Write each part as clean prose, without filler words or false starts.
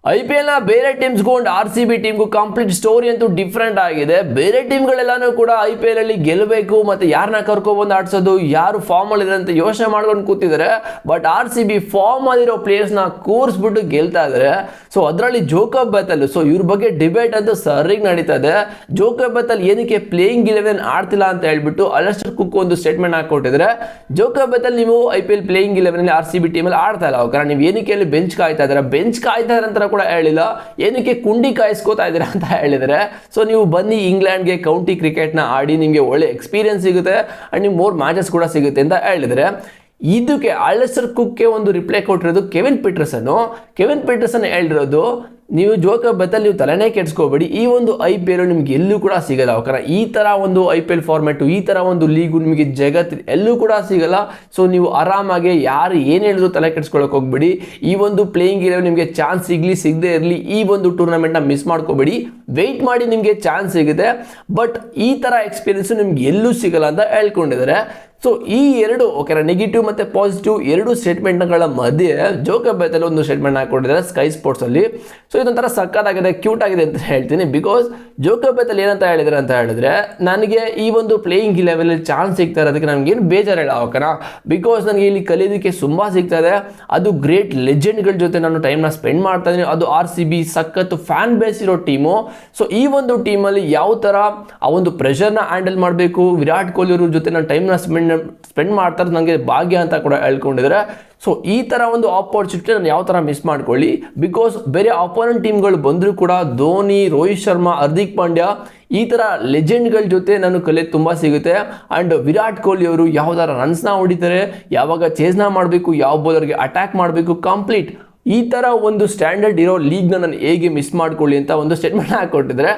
IPL ನ ಬೇರೆ ಟೀಮ್ಸ್ಗೂ ಒಂದು RCB ಟೀಮ್ಗೂ ಕಂಪ್ಲೀಟ್ ಸ್ಟೋರಿ ಅಂತೂ ಡಿಫ್ರೆಂಟ್ ಆಗಿದೆ. ಬೇರೆ ಟೀಮ್ಗಳೆಲ್ಲಾನು ಕೂಡ IPL ಅಲ್ಲಿ ಗೆಲ್ಲಬೇಕು ಮತ್ತೆ ಯಾರನ್ನ ಕರ್ಕೊಬಂದು ಆಡ್ಸೋದು, ಯಾರು ಫಾರ್ಮ್ ಅಲ್ಲಿ ಅಂತ ಯೋಚನೆ ಮಾಡ್ಕೊಂಡು ಕೂತಿದ್ದಾರೆ. ಬಟ್ RCB ಫಾರ್ಮ್ ಅಲ್ಲಿರೋ ಪ್ಲೇಯರ್ಸ್ ನ ಕೂರಿಸ್ಬಿಟ್ಟು ಗೆಲ್ತಾ ಇದ್ದಾರೆ. ಸೊ ಅದರಲ್ಲಿ ಜೋಕೋಬ್ ಬೆಥೆಲ್, ಸೊ ಇವ್ರ ಬಗ್ಗೆ ಡಿಬೇಟ್ ಅಂತೂ ಸರಿಯಾಗಿ ನಡೀತಾ ಇದೆ. ಜೋಕೋಬ್ ಬೆಥೆಲ್ ಏನಕ್ಕೆ ಪ್ಲೇಯಿಂಗ್ 11 ಆಡ್ತಿಲ್ಲ ಅಂತ ಹೇಳ್ಬಿಟ್ಟು ಅಲೆಸ್ಟರ್ ಕುಕ್ ಒಂದು ಸ್ಟೇಟ್ಮೆಂಟ್ ಹಾಕೊಟ್ಟಿದ್ದಾರೆ. ಜೋಕೋಬ್ ಬೆಥೆಲ್ ನೀವು IPL ಪ್ಲೇಯಿಂಗ್ 11 ಅಲ್ಲಿ RCB ಟೀಮಲ್ಲಿ ಆಡ್ತಾ ಇಲ್ಲ, ಕಾರಣ ನೀವು ಏನಕ್ಕೆ ಅಲ್ಲಿ ಬೆಂಚ್ ಕಾಯ್ತಾ ಇದ್ದಾರೆ, ಬೆಂಚ್ ಕಾಯ್ತಾ ಇದ್ದಾರೆ ಅಂತ ಕೂಡ ಹೇಳಿಲ್ಲ, ಏನಕ್ಕೆ ಕುಂಡಿ ಕಾಯಿಸ್ಕೋತಾ ಇದ್ದೀರಾ ಅಂತ ಹೇಳಿದರೆ. ಸೊ ನೀವು ಬನ್ನಿ ಇಂಗ್ಲೆಂಡ್ಗೆ ಕೌಂಟಿ ಕ್ರಿಕೆಟ್ನ ಆಡಿ, ನಿಮಗೆ ಒಳ್ಳೆ ಎಕ್ಸ್ಪೀರಿಯನ್ಸ್ ಸಿಗುತ್ತೆ ಅಂಡ್ ನಿಮ್ಗೆ ಮೋರ್ ಮ್ಯಾಚಸ್ ಕೂಡ ಸಿಗುತ್ತೆ ಅಂತ ಹೇಳಿದರೆ. ಇದಕ್ಕೆ ಅಲೆಸ್ಟರ್ ಕುಕ್ಗೆ ಒಂದು ರಿಪ್ಲೈ ಕೊಟ್ಟಿರೋದು ಕೆವಿನ್ ಪೀಟರ್ಸನ್ ಹೇಳಿರೋದು, ನೀವು ಜೋಕೋಬ್ ಬೆಥೆಲ್ ನೀವು ತಲೆನೇ ಕೆಡ್ಸ್ಕೋಬೇಡಿ, ಈ ಒಂದು IPL ನಿಮ್ಗೆ ಎಲ್ಲೂ ಕೂಡ ಸಿಗಲ್ಲ. ಕಾರಣ ಈ ಥರ ಒಂದು IPL ಫಾರ್ಮ್ಯಾಟು, ಈ ಥರ ಒಂದು ಲೀಗು ನಿಮಗೆ ಜಗತ್ತು ಎಲ್ಲೂ ಕೂಡ ಸಿಗಲ್ಲ. ಸೊ ನೀವು ಆರಾಮಾಗಿ ಯಾರು ಏನು ಹೇಳಿದ್ರು ತಲೆ ಕೆಡ್ಸ್ಕೊಳಕ್ಕೆ ಹೋಗ್ಬೇಡಿ. ಈ ಒಂದು ಪ್ಲೇಯಿಂಗ್ 11 ನಿಮಗೆ ಚಾನ್ಸ್ ಸಿಗಲಿ ಸಿಗದೆ ಇರಲಿ, ಈ ಒಂದು ಟೂರ್ನಮೆಂಟ್ನ ಮಿಸ್ ಮಾಡ್ಕೋಬೇಡಿ, ವೆಯ್ಟ್ ಮಾಡಿ ನಿಮಗೆ ಚಾನ್ಸ್ ಸಿಗುತ್ತೆ. ಬಟ್ ಈ ಥರ ಎಕ್ಸ್ಪೀರಿಯನ್ಸು ನಿಮ್ಗೆ ಎಲ್ಲೂ ಸಿಗಲ್ಲ ಅಂತ ಹೇಳ್ಕೊಂಡಿದ್ದಾರೆ. ಸೊ ಈ ಎರಡು ಓಕೆನಾ, ನೆಗೆಟಿವ್ ಮತ್ತು ಪಾಸಿಟಿವ್ ಎರಡು ಸ್ಟೇಟ್ಮೆಂಟ್ಗಳ ಮಧ್ಯೆ ಜೋಕೋಬ್ ಬೆಥೆಲ್ ಒಂದು ಸ್ಟೇಟ್ಮೆಂಟ್ ಹಾಕೊಂಡಿದ್ದಾರೆ ಸ್ಕೈ ಸ್ಪೋರ್ಟ್ಸಲ್ಲಿ. ಸೊ ಇದೊಂಥರ ಸಕ್ಕತ್ತಾಗಿದೆ, ಕ್ಯೂಟ್ ಆಗಿದೆ ಅಂತ ಹೇಳ್ತೀನಿ. ಬಿಕಾಸ್ ಜೋಕೋಬ್ ಬೆಥೆಲ್ ಏನಂತ ಹೇಳಿದ್ದಾರೆ ಅಂತ ಹೇಳಿದ್ರೆ, ನನಗೆ ಈ ಒಂದು ಪ್ಲೇಯಿಂಗ್ 11 ಚಾನ್ಸ್ ಸಿಗ್ತಾ ಇರೋದಕ್ಕೆ ನನಗೇನು ಬೇಜಾರಿಲ್ಲ ಓಕೆನಾ, ಬಿಕಾಸ್ ನನಗೆ ಇಲ್ಲಿ ಕಲಿಯೋದಕ್ಕೆ ತುಂಬ ಸಿಗ್ತಾ ಇದೆ. ಅದು ಗ್ರೇಟ್ ಲೆಜೆಂಡ್ಗಳ ಜೊತೆ ನಾನು ಟೈಮ್ನ ಸ್ಪೆಂಡ್ ಮಾಡ್ತಾ ಇದ್ದೀನಿ. ಅದು RCB ಸಖತ್ತು ಫ್ಯಾನ್ ಬೇಸ್ ಇರೋ ಟೀಮು. ಸೊ ಈ ಒಂದು ಟೀಮಲ್ಲಿ ಯಾವ ಥರ ಆ ಒಂದು ಪ್ರೆಷರ್ನ ಹ್ಯಾಂಡಲ್ ಮಾಡಬೇಕು, ವಿರಾಟ್ ಕೊಹ್ಲಿ ಅವ್ರ ಜೊತೆ ನಾನು ಟೈಮ್ನ ಸ್ಪೆಂಡ್ ಮಾಡ್ತಾರೆ ನನಗೆ ಭಾಗ್ಯ ಅಂತ ಕೂಡ ಹೇಳ್ಕೊಂಡಿದ್ದಾರೆ. ಸೊ ಈ ಥರ ಒಂದು ಆಪರ್ಚುನಿಟಿ ನಾನು ಯಾವ ಥರ ಮಿಸ್ ಮಾಡ್ಕೊಳ್ಳಿ, ಬಿಕಾಸ್ ಬೇರೆ ಅಪೋನೆಂಟ್ ಟೀಮ್ಗಳು ಬಂದರೂ ಕೂಡ ಧೋನಿ, ರೋಹಿತ್ ಶರ್ಮಾ, ಹಾರ್ದಿಕ್ ಪಾಂಡ್ಯ ಈ ಥರ ಲೆಜೆಂಡ್ಗಳ ಜೊತೆ ನಾನು ಕಲಿಯೋದು ತುಂಬ ಸಿಗುತ್ತೆ. ಆ್ಯಂಡ್ ವಿರಾಟ್ ಕೊಹ್ಲಿ ಅವರು ಯಾವ ಥರ ರನ್ಸ್ನ ಹೊಡಿತಾರೆ, ಯಾವಾಗ ಚೇಸ್ನ ಮಾಡಬೇಕು, ಯಾವ ಬೌಲರ್ಗೆ ಅಟ್ಯಾಕ್ ಮಾಡಬೇಕು, ಕಂಪ್ಲೀಟ್ ಈ ಥರ ಒಂದು ಸ್ಟ್ಯಾಂಡರ್ಡ್ ಇರೋ ಲೀಗ್ನ ನಾನು ಹೇಗೆ ಮಿಸ್ ಮಾಡ್ಕೊಳ್ಳಿ ಅಂತ ಒಂದು ಸ್ಟೇಟ್ಮೆಂಟ್ ಹಾಕೊಟ್ಟಿದ್ದಾರೆ.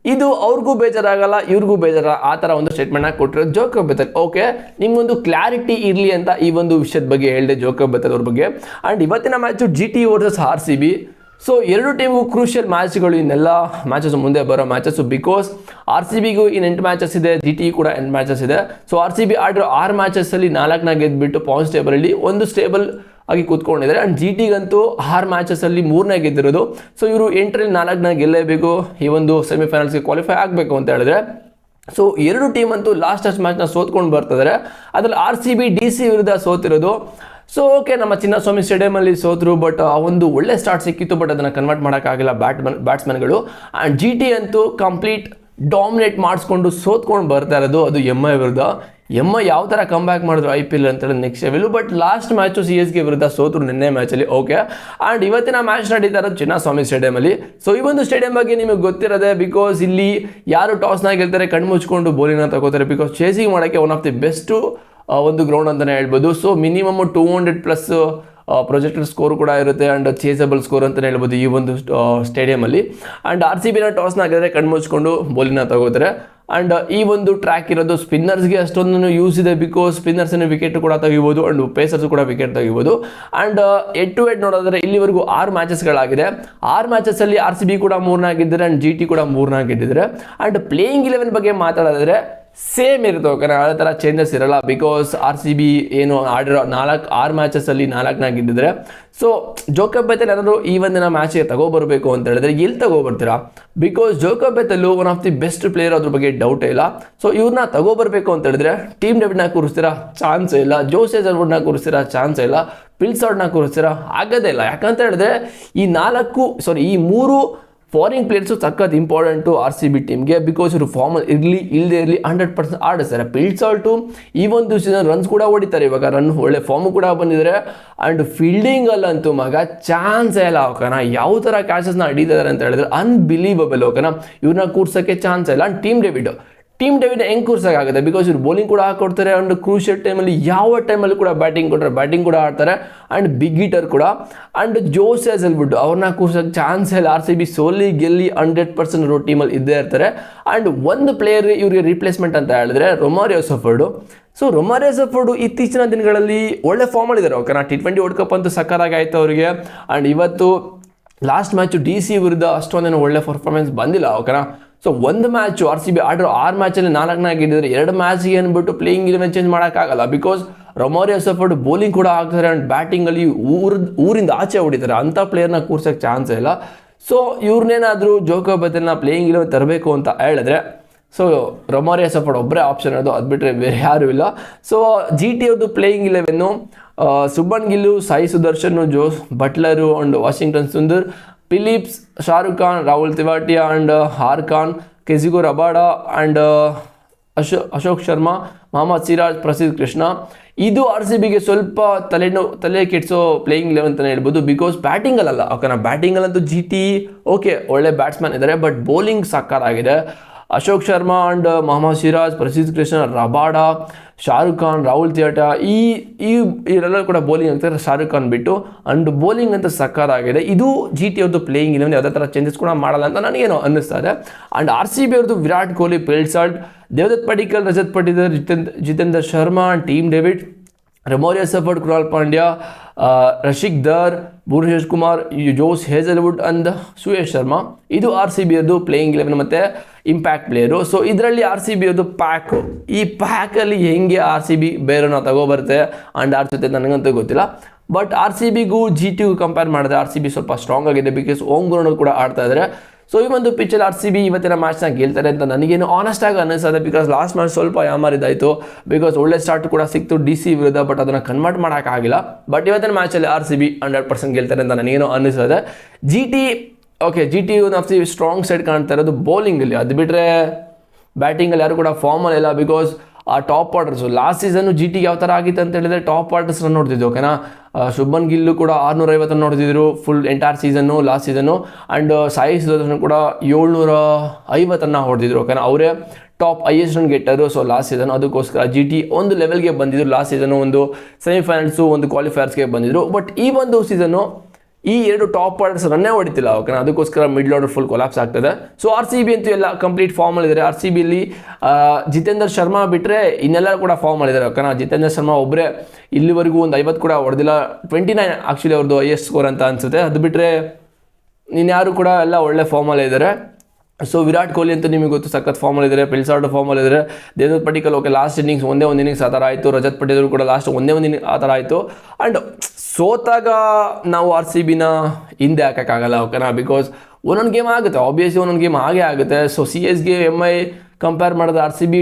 ಇದು ಅವ್ರಿಗೂ ಬೇಜಾರಾಗಲ್ಲ, ಇವ್ರಿಗೂ ಬೇಜಾರ, ಆ ಥರ ಒಂದು ಸ್ಟೇಟ್ಮೆಂಟ್ನ ಕೊಟ್ಟಿರೋದು ಜೋಕೋಬ್ ಬೆಥೆಲ್. ಓಕೆ, ನಿಮ್ಗೊಂದು ಕ್ಲಾರಿಟಿ ಇರಲಿ ಅಂತ ಈ ಒಂದು ವಿಷಯದ ಬಗ್ಗೆ ಹೇಳಿದೆ ಜೋಕೋಬ್ ಬೆಥೆಲ್ ಅವ್ರ ಬಗ್ಗೆ. ಆ್ಯಂಡ್ ಇವತ್ತಿನ match GT versus RCB. So ಎರಡು ಟೀಮ್ಗೂ ಕ್ರೂಷಿಯಲ್ ಮ್ಯಾಚ್ಗಳು, ಇನ್ನೆಲ್ಲ ಮ್ಯಾಚಸ್ ಮುಂದೆ ಬರೋ ಮ್ಯಾಚಸ್ಸು. ಬಿಕಾಸ್ RCBಗೂ ಇನ್ನು 8 ಮ್ಯಾಚಸ್ ಇದೆ, GT ಕೂಡ 8 ಮ್ಯಾಚಸ್ ಇದೆ. ಸೊ RCB ಆಡಿರೋ 6 ಮ್ಯಾಚಸ್ಸಲ್ಲಿ 4ನ ಗೆದ್ದುಬಿಟ್ಟು ಪಾಯಿಂಟ್ಸ್ ಟೇಬಲಲ್ಲಿ ಒಂದು ಸ್ಟೇಬಲ್ ಆಗಿ ಕೂತ್ಕೊಂಡಿದ್ದಾರೆ. ಆ್ಯಂಡ್ GTಗಂತೂ 6 ಮ್ಯಾಚಸ್ಸಲ್ಲಿ 3ನೇ ಗೆದ್ದಿರೋದು. ಸೊ ಇವರು 8ರಲ್ಲಿ 4ನ ಗೆಲ್ಲೇಬೇಕು, ಈ ಒಂದು ಸೆಮಿಫೈನಲ್ಸ್ಗೆ ಕ್ವಾಲಿಫೈ ಆಗಬೇಕು ಅಂತ ಹೇಳಿದ್ರೆ. ಸೊ ಎರಡು ಟೀಮ್ ಅಂತೂ ಲಾಸ್ಟ್ ಮ್ಯಾಚ್ನ ಸೋತ್ಕೊಂಡು ಬರ್ತಿದ್ದಾರೆ. ಅದರಲ್ಲಿ RCB DC ವಿರುದ್ಧ ಸೋತಿರೋದು. ಸೊ ಓಕೆ, ನಮ್ಮ ಚಿನ್ನಸ್ವಾಮಿ ಸ್ಟೇಡಿಯಮಲ್ಲಿ ಸೋತರು, ಬಟ್ ಆ ಒಂದು ಒಳ್ಳೆ ಸ್ಟಾರ್ಟ್ ಸಿಕ್ಕಿತ್ತು, ಬಟ್ ಅದನ್ನು ಕನ್ವರ್ಟ್ ಮಾಡೋಕ್ಕಾಗಿಲ್ಲ ಬ್ಯಾಟ್ಸ್ಮನ್ಗಳು. ಆ್ಯಂಡ್ GT ಅಂತೂ ಕಂಪ್ಲೀಟ್ ಡಾಮಿನೇಟ್ ಮಾಡಿಸ್ಕೊಂಡು ಸೋತ್ಕೊಂಡು ಬರ್ತಾ ಇರೋದು, ಅದು MI ವಿರುದ್ಧ. MI ಯಾವ ಥರ ಕಮ್ ಬ್ಯಾಕ್ ಮಾಡಿದ್ರು IPL ಅಂತೇಳಿ next level. But last match CSK ವಿರುದ್ಧ ಸೋತರು ನಿನ್ನೆ ಮ್ಯಾಚಲ್ಲಿ. ಓಕೆ, ಆ್ಯಂಡ್ ಇವತ್ತಿನ ಮ್ಯಾಚ್ ನಡೀತಾ ಇರೋದು ಚಿನ್ನಸ್ವಾಮಿ ಸ್ಟೇಡಿಯಮಲ್ಲಿ. ಸೊ ಈ ಒಂದು ಸ್ಟೇಡಿಯಂ ಬಗ್ಗೆ ನಿಮಗೆ ಗೊತ್ತಿರೋದೆ, ಬಿಕಾಸ್ ಇಲ್ಲಿ ಯಾರು ಟಾಸ್ನ ಗೆಲ್ತಾರೆ ಕಣ್ಣು ಮುಚ್ಕೊಂಡು ಬೋಲಿಂಗ್ನ ತಗೋತಾರೆ. ಬಿಕಾಸ್ ಚೇಸಿಂಗ್ ಮಾಡೋಕ್ಕೆ ಒನ್ ಆಫ್ ದಿ ಬೆಸ್ಟು ಒಂದು ಗ್ರೌಂಡ್ ಅಂತಲೇ ಹೇಳ್ಬೋದು. ಸೊ ಮಿನಿಮಮ್ 200+ ಪ್ರೊಜೆಕ್ಟರ್ ಸ್ಕೋರ್ ಕೂಡ ಇರುತ್ತೆ, ಆ್ಯಂಡ್ ಚೇಸಬಲ್ ಸ್ಕೋರ್ ಅಂತಲೇ ಹೇಳ್ಬೋದು ಈ ಒಂದು ಸ್ಟೇಡಿಯಮಲ್ಲಿ. ಆ್ಯಂಡ್ RCBನ ಟಾಸ್ನ ಆಗಿದ್ರೆ ಕಣ್ಣು ಮುಚ್ಕೊಂಡು ಬೋಲಿಂಗ್ನ ತಗೋತಾರೆ. ಆ್ಯಂಡ್ ಈ ಒಂದು ಟ್ರ್ಯಾಕ್ ಇರೋದು ಸ್ಪಿನ್ನರ್ಸ್ಗೆ ಅಷ್ಟೊಂದು ಯೂಸ್ ಇದೆ, ಬಿಕಾಸ್ ಸ್ಪಿನ್ನರ್ಸನ್ನು ವಿಕೆಟ್ ಕೂಡ ತೆಗಿಬೋದು, ಆ್ಯಂಡ್ ಪೇಸರ್ಸ್ ಕೂಡ ವಿಕೆಟ್ ತೆಗಿಬೋದು. ಆ್ಯಂಡ್ ಹೆಡ್ ಟು ಹೆಡ್ ನೋಡೋದಾದ್ರೆ ಇಲ್ಲಿವರೆಗೂ 6 ಮ್ಯಾಚಸ್ಗಳಾಗಿದೆ. 6 ಮ್ಯಾಚಸ್ಸಲ್ಲಿ RCB ಕೂಡ 3ನ ಗೆದ್ದಿದ್ದಾರೆ, ಆ್ಯಂಡ್ GT ಕೂಡ 3ನ ಗೆದ್ದಿದ್ದಾರೆ. ಆ್ಯಂಡ್ ಪ್ಲೇಯಿಂಗ್ 11 ಬಗ್ಗೆ ಮಾತಾಡೋದಾದ್ರೆ ಸೇಮ್ ಇರುತ್ತೆ ಓಕೆ, ಅದೇ ಥರ ಚೇಂಜಸ್ ಇರಲ್ಲ. ಬಿಕಾಸ್ RCB ಏನು ಆಡಿರೋ 6 ಮ್ಯಾಚಸ್ಸಲ್ಲಿ 4ನ ಗೆದ್ದಿದ್ದಾರೆ. ಸೊ ಜೋಕೋಬ್ ಬೆಥೆಲ್ ಏನಾದರೂ ಈ ಒಂದಿನ ಮ್ಯಾಚಿಗೆ ತಗೋಬರಬೇಕು ಅಂತ ಹೇಳಿದ್ರೆ ಎಲ್ಲಿ ತಗೋಬರ್ತೀರಾ? Because Jacob Bethell one of the best player, ಅದ್ರ ಬಗ್ಗೆ ಡೌಟೇ ಇಲ್ಲ. ಸೊ ಇವ್ರನ್ನ ತಗೋಬರಬೇಕು ಅಂತ ಹೇಳಿದ್ರೆ ಟೀಮ್ ಡೇವಿಡ್ನ ಕೂರಿಸ್ತೀರಾ? ಚಾನ್ಸೇ ಇಲ್ಲ. ಜೋಸ್ ಹೇಜಲ್ವುಡ್ನ ಕೂರಿಸ್ತೀರಾ? ಚಾನ್ಸೇ ಇಲ್ಲ. ಪಿಲ್ಸಾರ್ಡ್ನ ಕೂರಿಸ್ತೀರಾ? ಆಗೋದೇ ಇಲ್ಲ. ಯಾಕಂತ ಹೇಳಿದ್ರೆ ಈ 3 ಫಾರಿನ್ ಪ್ಲೇಯರ್ಸು ಸಖತ್ ಇಂಪಾರ್ಟೆಂಟು RCB ಟೀಮ್ಗೆ. ಬಿಕಾಸ್ ಇವರು ಫಾರ್ಮಲ್ ಇರಲಿ ಇಲ್ಲದೆ ಇರಲಿ 100% ಆಡಿಸ್ತಾರೆ. ಪಿಲ್ಸಾಲ್ಟು ಈ ಒಂದು ಸೀಸನ್ ರನ್ಸ್ ಕೂಡ ಹೊಡಿತಾರೆ, ಇವಾಗ ರನ್ ಒಳ್ಳೆ ಫಾರ್ಮು ಕೂಡ ಬಂದಿದ್ದಾರೆ. ಆ್ಯಂಡ್ ಫೀಲ್ಡಿಂಗಲ್ಲಂತೂ ಮಗ ಚಾನ್ಸೇ ಇಲ್ಲ ಓಕೆನಾ, ಯಾವ ಥರ ಕ್ಯಾಚಸ್ನ ಹಿಡಿದಿದ್ದಾರೆ ಅಂತ ಹೇಳಿದ್ರೆ ಅನ್ಬಿಲೀವಬಲ್ ಓಕೆನಾ. ಇವ್ರನ್ನ ಕೂರ್ಸೋಕ್ಕೆ ಚಾನ್ಸ್ ಇಲ್ಲ. ಆ್ಯಂಡ್ ಟೀಮ್ ಡೇವಿಡ್ ಹೆಂಗೆ ಕೂರ್ಸೋಕ್ಕಾಗುತ್ತೆ? ಬಿಕಾಸ್ ಇವ್ರು ಬೌಲಿಂಗ್ ಕೂಡ ಹಾಕೊಡ್ತಾರೆ, ಆ್ಯಂಡ್ ಕ್ರೂಷಿಯಲ್ ಟೈಮಲ್ಲಿ ಯಾವ ಟೈಮಲ್ಲಿ ಕೂಡ ಬ್ಯಾಟಿಂಗ್ ಕೊಟ್ಟರೆ ಬ್ಯಾಟಿಂಗ್ ಕೂಡ ಆಡ್ತಾರೆ, ಆ್ಯಂಡ್ ಬಿಗ್ ಹಿಟರ್ ಕೂಡ. ಆ್ಯಂಡ್ ಜೋಸ್ ಹೇಜಲ್ವುಡ್ ಅವ್ರನ್ನ ಕೂರ್ಸೋಕ್ಕೆ ಚಾನ್ಸ್ ಇಲ್ಲ. RCB ಸೋಲಿ ಗೆಲ್ಲಿ 100% ರೋ ಟೀಮಲ್ಲಿ ಇದ್ದೇ ಇರ್ತಾರೆ. ಆ್ಯಂಡ್ ಒಂದು ಪ್ಲೇಯರ್ ಇವ್ರಿಗೆ ರಿಪ್ಲೇಸ್ಮೆಂಟ್ ಅಂತ ಹೇಳಿದ್ರೆ ರೊಮಾರಿಯೋ ಸಫರ್ಡು. ಸೊ ರೊಮಾರಿಯೋ ಸಫರ್ಡು ಇತ್ತೀಚಿನ ದಿನಗಳಲ್ಲಿ ಒಳ್ಳೆ ಫಾರ್ಮಲ್ಲಿದ್ದಾರೆ ಓಕೆನಾ. T20 ವರ್ಲ್ಡ್ ಕಪ್ ಅಂತೂ ಸಕ್ಕತ್ತಾಗಿ ಆಯಿತು ಅವರಿಗೆ. ಆ್ಯಂಡ್ ಇವತ್ತು ಲಾಸ್ಟ್ ಮ್ಯಾಚು DC ವಿರುದ್ಧ ಅಷ್ಟೊಂದೇನು ಒಳ್ಳೆ ಪರ್ಫಾರ್ಮೆನ್ಸ್ ಬಂದಿಲ್ಲ ಓಕೆನಾ. ಸೊ ಒಂದು ಮ್ಯಾಚು RCB ಆಡಿರೋ 6 ಮ್ಯಾಚಲ್ಲಿ 4ನ ಗೆದ್ದಿದ್ದಾರೆ. 2 ಮ್ಯಾಚ್ಗೆ ಅಂದ್ಬಿಟ್ಟು ಪ್ಲೇಯಿಂಗ್ 11 ಚೇಂಜ್ ಮಾಡೋಕ್ಕಾಗಲ್ಲ. ಬಿಕಾಸ್ ರೊಮಾರಿಯೋ ಸೆಫರ್ಡ್ ಬೌಲಿಂಗ್ ಕೂಡ ಆಗ್ತಾರೆ ಆ್ಯಂಡ್ ಬ್ಯಾಟಿಂಗಲ್ಲಿ ಊರಿಂದ ಆಚೆ ಹೊಡಿತಾರೆ, ಅಂಥ ಪ್ಲೇಯರ್ನ ಕೂರ್ಸೋಕ್ಕೆ ಚಾನ್ಸೇ ಇಲ್ಲ. ಸೊ ಇವ್ರನ್ನೇನಾದರೂ ಜೋಕೋ ಬೆಥೆಲ್ನ ಪ್ಲೇಯಿಂಗ್ 11 ತರಬೇಕು ಅಂತ ಹೇಳಿದ್ರೆ ಸೊ ರೊಮಾರಿಯೋ ಸೆಫರ್ಡ್ ಒಬ್ಬರೇ ಆಪ್ಷನ್ ಅದು ಬಿಟ್ಟರೆ ಬೇರೆ ಯಾರೂ ಇಲ್ಲ. ಸೊ ಜಿ ಟಿ ಅವ್ರದ್ದು playing 11 Shubman Gill, Sai Sudharsan, Jos Buttler and Washington Sundar, Phillips, Shahrukh Khan, Rahul Tewatia and ಹಾರ್ Khan, Kagiso Rabada and Ashok Sharma, Mohammed Siraj, Prasidh Krishna. ಇದು RCBಗೆ ಸ್ವಲ್ಪ ತಲೆ ಕೆಡಿಸೋ ಪ್ಲೇಯಿಂಗ್ 11 ಅಂತಲೇ ಹೇಳ್ಬೋದು. ಬಿಕಾಸ್ ಬ್ಯಾಟಿಂಗಲ್ಲ, ಓಕೆನಾ, ಬ್ಯಾಟಿಂಗಲ್ಲಂತೂ ಜಿ ಟಿ ಓಕೆ ಒಳ್ಳೆ ಬ್ಯಾಟ್ಸ್ಮನ್ ಇದ್ದಾರೆ, ಬಟ್ ಬೌಲಿಂಗ್ ಸಕ್ಕತ್ತಾಗಿದೆ. ಅಶೋಕ್ ಶರ್ಮಾ ಆ್ಯಂಡ್ ಮೊಹಮ್ಮದ್ ಸಿರಾಜ್, ಪ್ರಸಿದ್ಧ ಕೃಷ್ಣ, ರಬಾಡಾ, ಶಾರುಖ್ ಖಾನ್, ರಾಹುಲ್ ತಿವಾಟಿಯಾ ಇವರೆಲ್ಲ ಕೂಡ ಬೌಲಿಂಗ್ ಆಗ್ತಾರೆ ಶಾರುಖ್ ಖಾನ್ ಬಿಟ್ಟು. ಆ್ಯಂಡ್ ಬೌಲಿಂಗ್ ಅಂತ ಸಕ್ಕತ್ತಾಗಿದೆ. ಇದು ಜಿ ಟಿ ಅವ್ರದ್ದು ಪ್ಲೇಯಿಂಗ್ 11 ಯಾವುದೇ ಥರ ಚೇಂಜಸ್ ಕೂಡ ಮಾಡಲ್ಲ ಅಂತ ನನಗೇನೋ ಅನ್ನಿಸ್ತಾ ಇದೆ. ಆ್ಯಂಡ್ RCB ಅವ್ರದ್ದು Virat Kohli, Phil Salt, Devdutt Padikkal, Rajat Patidar, Jitendra Sharma and Tim David, Romario Shepherd, Krunal Pandya, Rasikh Dar, Bhuvneshwar Kumar, Josh Hazlewood and Suyash Sharma. ಇದು RCB ಅವ್ರದ್ದು ಪ್ಲೇಯಿಂಗ್ 11 ಮತ್ತು ಇಂಪ್ಯಾಕ್ಟ್ ಪ್ಲೇಯರು. ಸೊ ಇದರಲ್ಲಿ RCB ಅವ್ರದ್ದು ಪ್ಯಾಕು, ಈ ಪ್ಯಾಕಲ್ಲಿ ಹೆಂಗೆ RCB ಬೇರೆನೋ ತಗೋಬರುತ್ತೆ ಆ್ಯಂಡ್ ಜೊತೆ ನನಗಂತೂ ಗೊತ್ತಿಲ್ಲ. ಬಟ್ RCBಗೂ ಜಿ ಟಿಗೂ ಕಂಪೇರ್ ಮಾಡಿದ್ರೆ RCB ಸ್ವಲ್ಪ ಸ್ಟ್ರಾಂಗ್ ಆಗಿದೆ, ಬಿಕಾಸ್ ಹೋಮ್ ಗ್ರೌಂಡಲ್ಲಿ ಕೂಡ ಆಡ್ತಾ ಇದ್ದಾರೆ. ಸೊ ಈ ಒಂದು ಪಿಚ್ಚಲ್ಲಿ RCB ಇವತ್ತಿನ ಮ್ಯಾಚ್ನ ಗೆಲ್ತಾರೆ ಅಂತ ನನಗೇನು ಆನೆಸ್ಟಾಗಿ ಅನ್ನಿಸ್ತದೆ. ಬಿಕಾಸ್ ಲಾಸ್ಟ್ ಮ್ಯಾಚ್ ಸ್ವಲ್ಪ ಯಾಮಾರಿದ್ದಾಯಿತು, ಬಿಕಾಸ್ ಒಳ್ಳೆ ಸ್ಟಾರ್ಟ್ ಕೂಡ ಸಿಕ್ತು DC ವಿರುದ್ಧ, ಬಟ್ ಅದನ್ನು ಕನ್ವರ್ಟ್ ಮಾಡೋಕ್ಕಾಗಿಲ್ಲ. ಬಟ್ ಇವತ್ತಿನ ಮ್ಯಾಚಲ್ಲಿ RCB 100% ಗೆಲ್ತಾರೆ ಅಂತ ನನಗೇನು ಅನ್ನಿಸ್ತದೆ. G T one of the strong side ಕಾಣ್ತಾ ಇರೋದು ಬೌಲಿಂಗಲ್ಲಿ, ಅದು ಬಿಟ್ಟರೆ ಬ್ಯಾಟಿಂಗಲ್ಲಿ ಯಾರು ಕೂಡ ಫಾರ್ಮಲ್ಲಿ ಇಲ್ಲ. ಬಿಕಾಸ್ ಆ top orders last season G ಟಿಗೆ ಯಾವ ಥರ ಆಗಿತ್ತು ಅಂತ ಹೇಳಿದ್ರೆ ಟಾಪ್ ಆರ್ಡರ್ಸ್ ರನ್ ನೋಡ್ತಿದ್ವಿ, ಓಕೆನಾ. ಶುಭ್ಮನ್ ಗಿಲ್ಲು ಕೂಡ 650 ನೋಡ್ತಿದ್ರು full entire season, last season. And Sai Sudharsan ಕೂಡ 750 ಹೊಡೆದಿದ್ರು, ಓಕೆನಾ. ಅವರೇ top highest run getter so last season. ಅದಕ್ಕೋಸ್ಕರ ಜಿ ಟಿ ಒಂದು ಲೆವೆಲ್ಗೆ ಬಂದಿದ್ರು ಲಾಸ್ಟ್ ಸೀಸನ್ನು, ಒಂದು ಸೆಮಿಫೈನಲ್ಸು, ಒಂದು ಕ್ವಾಲಿಫೈಯರ್ಸ್ಗೆ ಬಂದಿದ್ರು. ಬಟ್ ಈ ಒಂದು ಸೀಸನ್ನು ಈ 2 ಟಾಪ್ ಆರ್ಡರ್ಸ್ ರನ್ನೇ ಹೊಡಿತಿಲ್ಲ, ಓಕೆನಾ. ಅದಕ್ಕೋಸ್ಕರ ಮಿಡ್ಲ್ ಆರ್ಡರ್ ಫುಲ್ ಕೊಲಾಪ್ಸ್ ಆಗ್ತದೆ. ಸೊ RCB ಅಂತೂ ಎಲ್ಲ ಕಂಪ್ಲೀಟ್ ಫಾರ್ಮಲ್ಲಿದ್ದಾರೆ. RCBಯಲ್ಲಿ ಜಿತೇಂದ್ರ ಶರ್ಮಾ ಬಿಟ್ಟರೆ ಇನ್ನೆಲ್ಲರೂ ಕೂಡ ಫಾರ್ಮಲ್ಲಿದ್ದಾರೆ, ಓಕೆನಾ. ಜಿತೇಂದ್ರ ಶರ್ಮಾ ಒಬ್ಬರೇ ಇಲ್ಲಿವರೆಗೂ ಒಂದು 50 ಕೂಡ ಹೊಡೆದಿಲ್ಲ, 29 ಆ್ಯಕ್ಚುಲಿ ಅವ್ರದ್ದು ಹೈಯೆಸ್ಟ್ ಸ್ಕೋರ್ ಅಂತ ಅನಿಸುತ್ತೆ. ಅದು ಬಿಟ್ಟರೆ ಇನ್ಯಾರು ಕೂಡ ಎಲ್ಲ ಒಳ್ಳೆ ಫಾರ್ಮಲ್ಲಿದ್ದಾರೆ. ಸೊ ವಿರಾಟ್ ಕೊಹ್ಲಿ ಅಂತೂ ನಿಮಗೆ ಗೊತ್ತು ಸಖತ್ ಫಾರ್ಮಲ್ಲಿದ್ದಾರೆ, ಪೆಲ್ಸಾಲ್ಟ್ ಫಾರ್ಮಲ್ಲಿದ್ದಾರೆ, Devdutt Padikkal okay last innings ಒಂದೇ ಒಂದು ಇನ್ನಿಂಗ್ಸ್ ಆ ಥರ ಆಯಿತು, ರಜತ್ ಪಟಿದಾರ್ ಕೂಡ ಲಾಸ್ಟ್ ಒಂದೇ ಒಂದು ಇನ್ನಿಂಗ್ ಆ ಥರ ಆಯಿತು. ಆ್ಯಂಡ್ ಸೋತಾಗ ನಾವು RCBನ ಹಿಂದೆ ಹಾಕೋಕ್ಕಾಗಲ್ಲ, ಓಕೆನಾ. ಬಿಕಾಸ್ ಒಂದೊಂದು ಗೇಮ್ ಆಗುತ್ತೆ, ಆಬ್ವಿಯಸ್ಲಿ ಒಂದೊಂದು ಗೇಮ್ ಹಾಗೆ ಆಗುತ್ತೆ. ಸೊ CSK MI ಕಂಪೇರ್ ಮಾಡಿದ್ರೆ RCB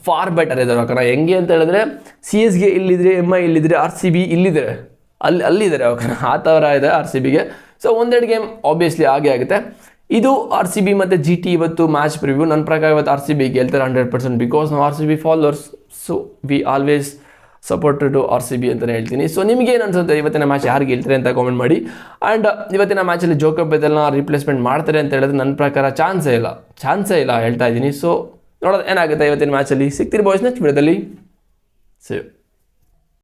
ಫಾರ್ ಬೆಟರ್ ಇದ್ದಾರೆ, ಓಕೆನಾ. ಹೆಂಗೆ ಅಂತ ಹೇಳಿದ್ರೆ CSK ಇಲ್ಲಿದ್ರೆ, MI ಇಲ್ಲಿದ್ರೆ, RCB ಇಲ್ಲಿದ್ದಾರೆ, ಅಲ್ಲಿದ್ದಾರೆ, ಓಕೆನಾ. ಆ ಥರ ಇದೆ RCBಗೆ. ಸೊ ಒಂದೆರಡು ಗೇಮ್ ಆಬ್ವಿಯಸ್ಲಿ ಹಾಗೆ ಆಗುತ್ತೆ. ಇದು RCB ಮತ್ತು ಜಿ ಟಿ ಇವತ್ತು ಮ್ಯಾಚ್ ಪ್ರಿವ್ಯೂ. ನನ್ನ ಪ್ರಕಾರ ಇವತ್ತು RCB ಗೆಲ್ತಾರೆ 100%, ಬಿಕಾಸ್ ನಾವು RCB followers. So we always supported to RCB ಅಂತಲೇ ಹೇಳ್ತೀನಿ. ಸೊ ನಿಮಗೆ ಏನು ಅನ್ಸುತ್ತೆ ಇವತ್ತಿನ ಮ್ಯಾಚ್ ಯಾರು ಗೆಲ್ತಾರೆ ಅಂತ ಕಾಮೆಂಟ್ ಮಾಡಿ. ಆ್ಯಂಡ್ ಇವತ್ತಿನ ಮ್ಯಾಚಲ್ಲಿ ಜೋಕೋ ಬೆಥೆಲ್ನ ರಿಪ್ಲೇಸ್ಮೆಂಟ್ ಮಾಡ್ತಾರೆ ಅಂತ ಹೇಳಿದ್ರೆ ನನ್ನ ಪ್ರಕಾರ ಚಾನ್ಸೇ ಇಲ್ಲ ಹೇಳ್ತಾ ಇದ್ದೀನಿ. ಸೊ ನೋಡೋದು ಏನಾಗುತ್ತೆ ಇವತ್ತಿನ ಮ್ಯಾಚಲ್ಲಿ. ಸಿಗ್ತೀರಿ ಬಾಯ್ಸ್ ನೆಕ್ಸ್ಟ್ ವಿಡಿಯೋದಲ್ಲಿ. ಸೇವ್.